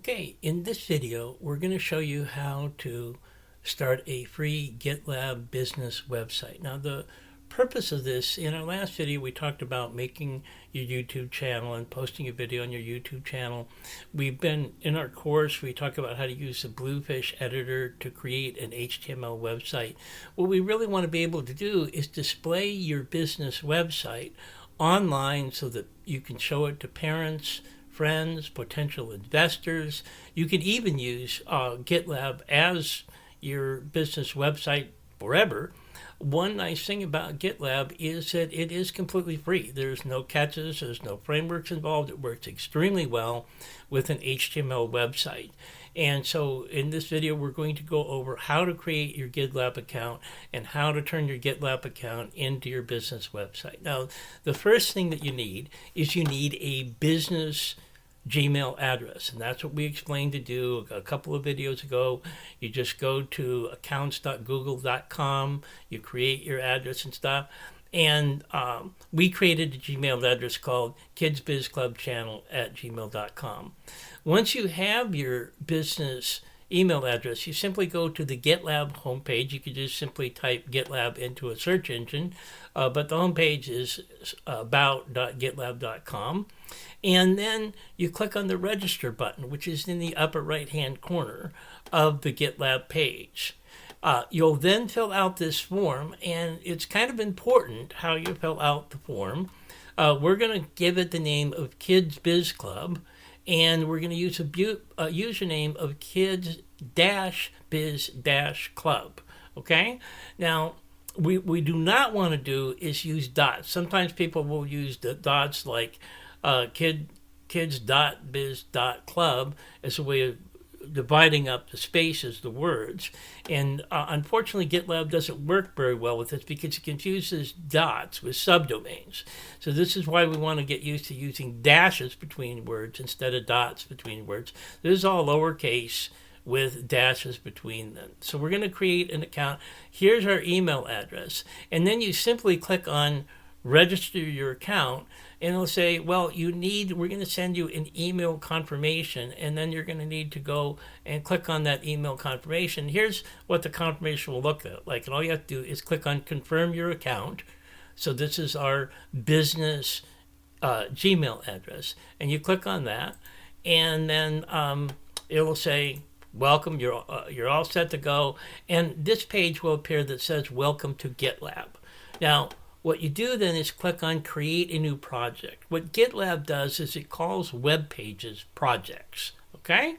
Okay, in this video, we're going to show you how to start a free GitLab business website. Now, the purpose of this, in our last video, we talked about making your YouTube channel and posting a video on your YouTube channel. In our course, we talk about how to use the Bluefish editor to create an HTML website. What we really want to be able to do is display your business website online so that you can show it to parents, friends, potential investors. You can even use GitLab as your business website forever. One nice thing about GitLab is that it is completely free. There's no catches, there's no frameworks involved. It works extremely well with an HTML website. And so in this video, we're going to go over how to create your GitLab account and how to turn your GitLab account into your business website. Now, the first thing that you need is a business Gmail address, and that's what we explained to do a couple of videos ago. You just go to accounts.google.com, you create your address and stuff, and we created a Gmail address called kidsbizclubchannel@gmail.com. Once you have your business email address, you simply go to the GitLab homepage. You can just simply type GitLab into a search engine, but the homepage is about.gitlab.com. And then you click on the register button, which is in the upper right-hand corner of the GitLab page. You'll then fill out this form, and it's kind of important how you fill out the form. We're going to give it the name of Kids Biz Club, and we're going to use a username of kids-biz-club. Okay? Now, we do not want to do is use dots. Sometimes people will use the dots like kids.biz.club as a way of dividing up the spaces, the words. And unfortunately, GitLab doesn't work very well with this because it confuses dots with subdomains. So this is why we want to get used to using dashes between words instead of dots between words. This is all lowercase with dashes between them. So we're going to create an account. Here's our email address. And then you simply click on register your account, and it'll say, well, we're going to send you an email confirmation, and then you're going to need to go and click on that email confirmation. Here's what the confirmation will look like. And all you have to do is click on confirm your account. So this is our business Gmail address. And you click on that, and then it will say, welcome, you're all set to go. And this page will appear that says, welcome to GitLab. Now, what you do then is click on create a new project. What GitLab does is it calls web pages projects, okay?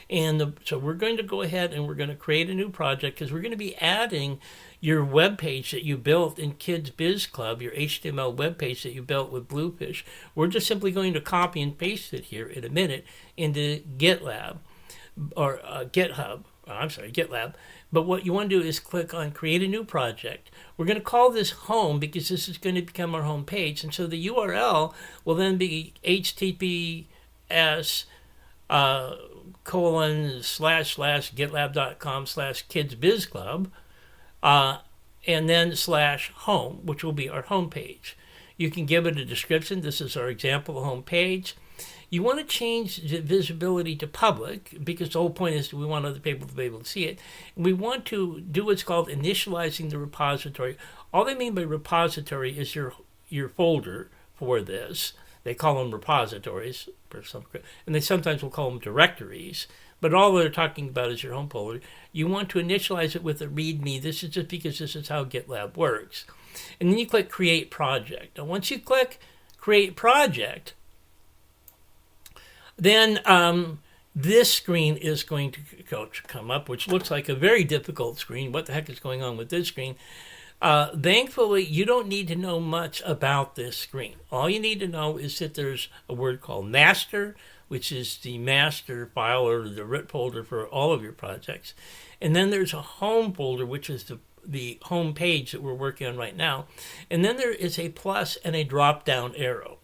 And so we're going to go ahead and we're going to create a new project because we're going to be adding your web page that you built in Kids Biz Club, your HTML web page that you built with Bluefish. We're just simply going to copy and paste it here in a minute into GitLab or GitLab. But what you want to do is click on create a new project. We're going to call this home because this is going to become our home page. And so the URL will then be https://gitlab.com/kidsbizclub and then /home, which will be our home page. You can give it a description. This is our example home page. You want to change the visibility to public because the whole point is we want other people to be able to see it. We want to do what's called initializing the repository. All they mean by repository is your folder for this. They call them repositories, and they sometimes will call them directories. But all they're talking about is your home folder. You want to initialize it with a README. This is just because this is how GitLab works. And then you click Create Project. Now, once you click Create Project, then this screen is going to come up, which looks like a very difficult screen. What the heck is going on with this screen? Thankfully, you don't need to know much about this screen. All you need to know is that there's a word called master, which is the master file or the root folder for all of your projects. And then there's a home folder, which is the home page that we're working on right now. And then there is a plus and a drop-down arrow.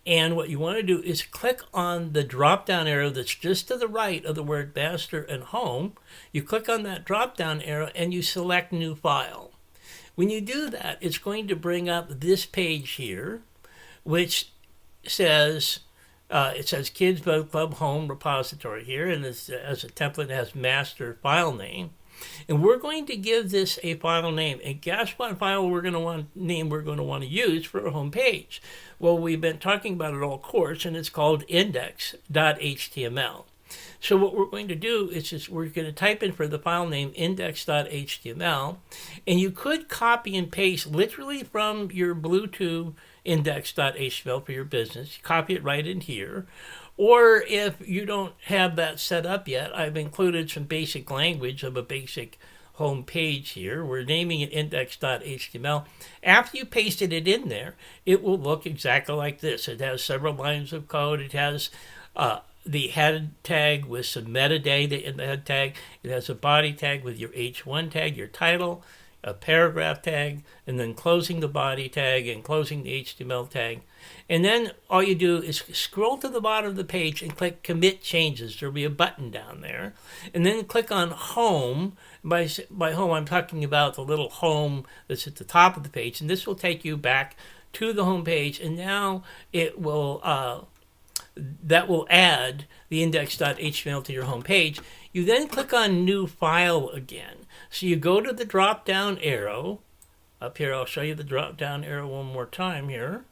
And what you want to do is click on the drop-down arrow that's just to the right of the word master and home. You click on that drop-down arrow and you select new file. When you do that, it's going to bring up this page here, which says It says Kids Book Club Home Repository here, and this, as a template, it has master file name. And we're going to give this a file name. And guess what file we're going to want to use for a home page? Well, we've been talking about it all course, and it's called index.html. So what we're going to do is just we're going to type in for the file name index.html, and you could copy and paste literally from your Bluetooth index.html for your business. Copy it right in here. Or if you don't have that set up yet, I've included some basic language of a basic home page here. We're naming it index.html. After you pasted it in there, it will look exactly like this. It has several lines of code. It has the head tag with some metadata in the head tag. It has a body tag with your H1 tag, your title, a paragraph tag, and then closing the body tag and closing the HTML tag. And then all you do is scroll to the bottom of the page and click Commit Changes. There'll be a button down there. And then click on Home. By home, I'm talking about the little home that's at the top of the page. And this will take you back to the home page. And now it will that will add the index.html to your home page. You then click on New File again. So you go to the drop-down arrow. Up here, I'll show you the drop-down arrow one more time here.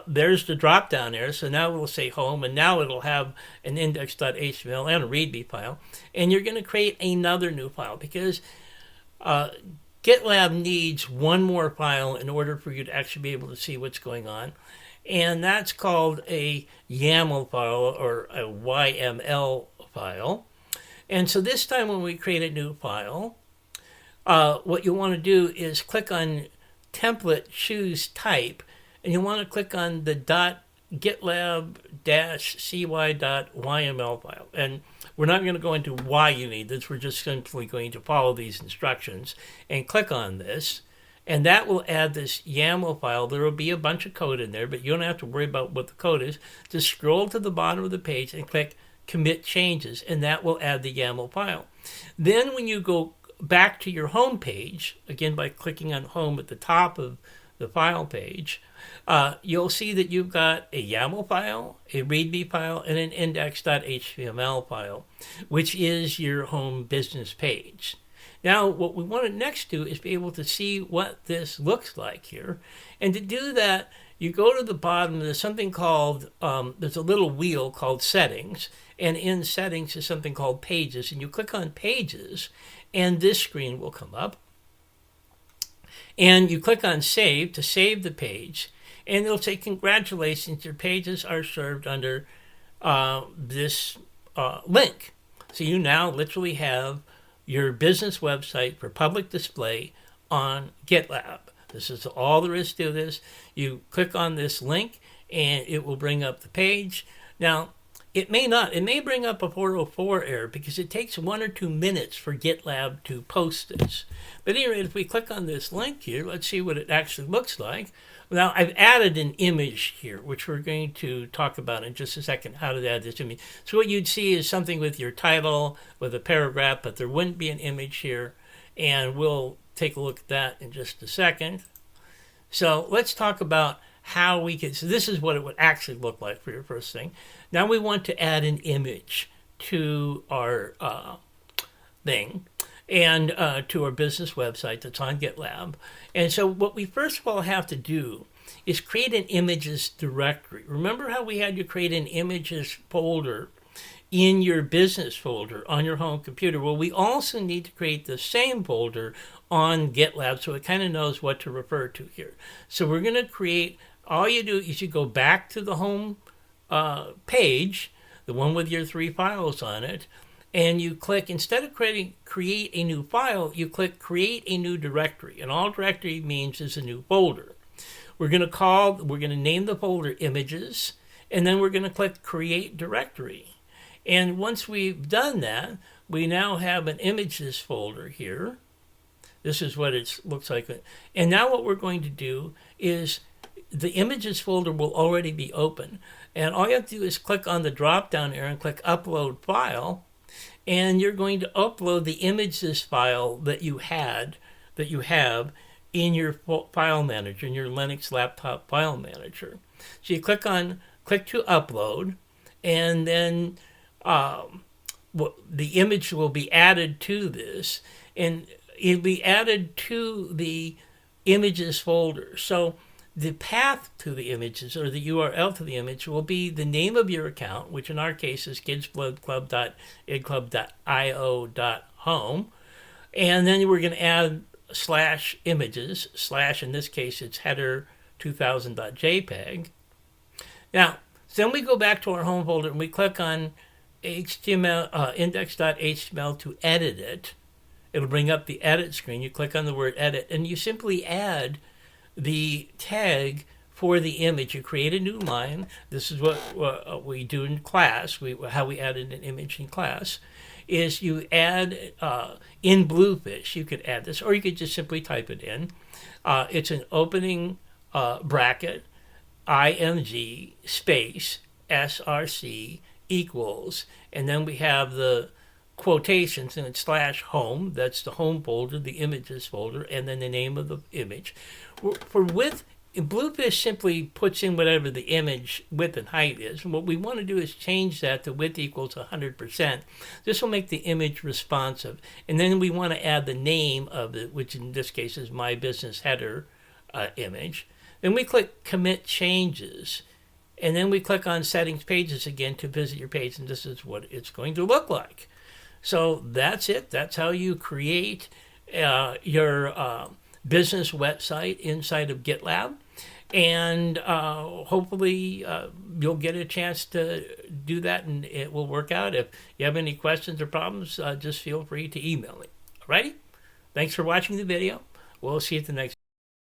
There's the drop-down arrow. So now it will say Home, and now it'll have an index.html and a README file. And you're going to create another new file because Gitlab needs one more file in order for you to actually be able to see what's going on. And that's called a YAML file or a YML file. And so this time when we create a new file, what you want to do is click on Template, choose Type, and you want to click on the .gitlab-cy.yml file. And we're not going to go into why you need this. We're just simply going to follow these instructions and click on this. And that will add this YAML file. There will be a bunch of code in there, but you don't have to worry about what the code is. Just scroll to the bottom of the page and click Commit Changes, and that will add the YAML file. Then when you go back to your home page, again by clicking on Home at the top of the file page, you'll see that you've got a YAML file, a README file, and an index.html file, which is your home business page. Now, what we want to next do is be able to see what this looks like here. And to do that, you go to the bottom, there's something called, there's a little wheel called Settings. And in Settings is something called Pages. And you click on Pages, and this screen will come up. And you click on Save to save the page. And it'll say, congratulations, your pages are served under this link. So you now literally have your business website for public display on Gitlab. This is all there is to this. You click on this link and it will bring up the page. Now, it may bring up a 404 error because it takes 1 or 2 minutes for Gitlab to post this. But anyway, if we click on this link here, let's see what it actually looks like. Now, I've added an image here, which we're going to talk about in just a second, how to add this image. So what you'd see is something with your title, with a paragraph, but there wouldn't be an image here. And we'll take a look at that in just a second. So let's talk about how we can, so this is what it would actually look like for your first thing. Now we want to add an image to our thing and to our business website that's on Gitlab. And so what we first of all have to do is create an images directory. Remember how we had you create an images folder in your business folder on your home computer? Well, we also need to create the same folder on Gitlab so it kind of knows what to refer to here. So we're going to create, all you do is you go back to the home page, the one with your 3 files on it, and you click, instead of create a new file, you click create a new directory. And all directory means is a new folder. We're going to name the folder images, and then we're going to click create directory. And once we've done that, we now have an images folder here. This is what it looks like. And now what we're going to do is the images folder will already be open. And all you have to do is click on the drop-down arrow and click upload file. And you're going to upload the images file that you have in your file manager, in your Linux laptop file manager. So you click on click to upload, and then the image will be added to this, and it'll be added to the images folder. So the path to the images, or the URL to the image, will be the name of your account, which in our case is kidsbloodclub.idclub.io.home. And then we're going to add /images, / in this case it's header 2000.jpg. Now, then we go back to our home folder and we click on HTML, index.html to edit it. It'll bring up the edit screen. You click on the word edit and you simply add the tag for the image. You create a new line. This is what we do in class. How we added an image in class is you add in Bluefish. You could add this, or you could just simply type it in. It's an opening bracket, img space src equals, and then we have the quotations, and it's /home. That's the home folder, the images folder, and then the name of the image. For width, Bluefish simply puts in whatever the image width and height is. And what we want to do is change that to width equals 100%. This will make the image responsive. And then we want to add the name of it, which in this case is my business header image. Then we click commit changes. And then we click on settings pages again to visit your page. And this is what it's going to look like. So that's it. That's how you create your business website inside of Gitlab. And hopefully you'll get a chance to do that and it will work out. If you have any questions or problems, just feel free to email me. Alrighty? Thanks for watching the video. We'll see you at the next